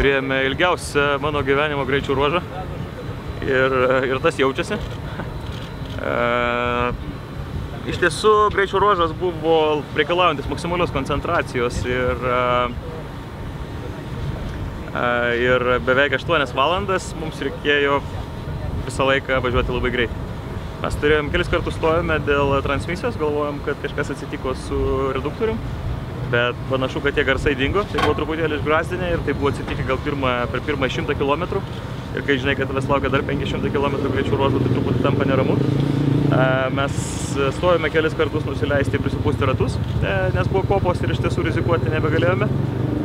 Turėjome ilgiausią mano gyvenimo greičių ruožą ir tas jaučiasi. Iš tiesų, greičių ruožas buvo reikalaujantis maksimalios koncentracijos ir beveik 8 valandas mums reikėjo visą laiką važiuoti labai greitai. Mes turėjom kelis kartus stojome dėl transmisijos, galvojom, kad kažkas atsitiko su reduktorium, bet panašu, kad tie garsai dingo, tai buvo truputėlį išgrąsdinę ir tai buvo atsitikę gal per pirmą 100 km. Ir kai žinai, kad tavęs laukia dar 500 km greičių ruožų, tai truputį tampa neramu. Mes stojome kelis kartus nusileisti ir prisipūsti ratus, nes buvo kopos ir iš tiesų rizikuoti nebegalėjome.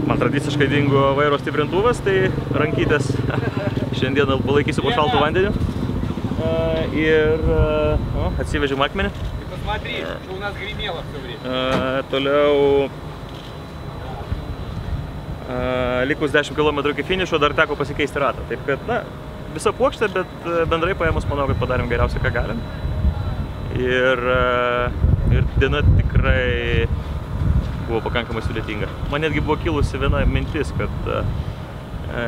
Man tradiciškai dingo vairo stiprintuvas, tai rankytės šiandieną palaikysiu po šaltų vandeniu. Ir atsivežėm akmenį. Toliau likus 10 km iki finišo dar teko pasikeisti ratą. Taip kad, visa puokštė, bet bendrai paėmus manau, kad padarėm geriausiai, ką galim. Ir diena tikrai buvo pakankamai sudėtinga. Man netgi buvo kilusi viena mintis, kad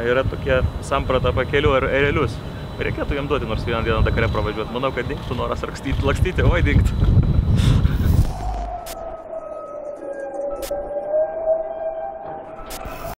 yra tokia samprata pakelių ar erelius. Reikėtų jam duoti nors vieną dieną Dakare pravažiuoti. Manau, kad dingtų noras lakstyti, oi dingtų.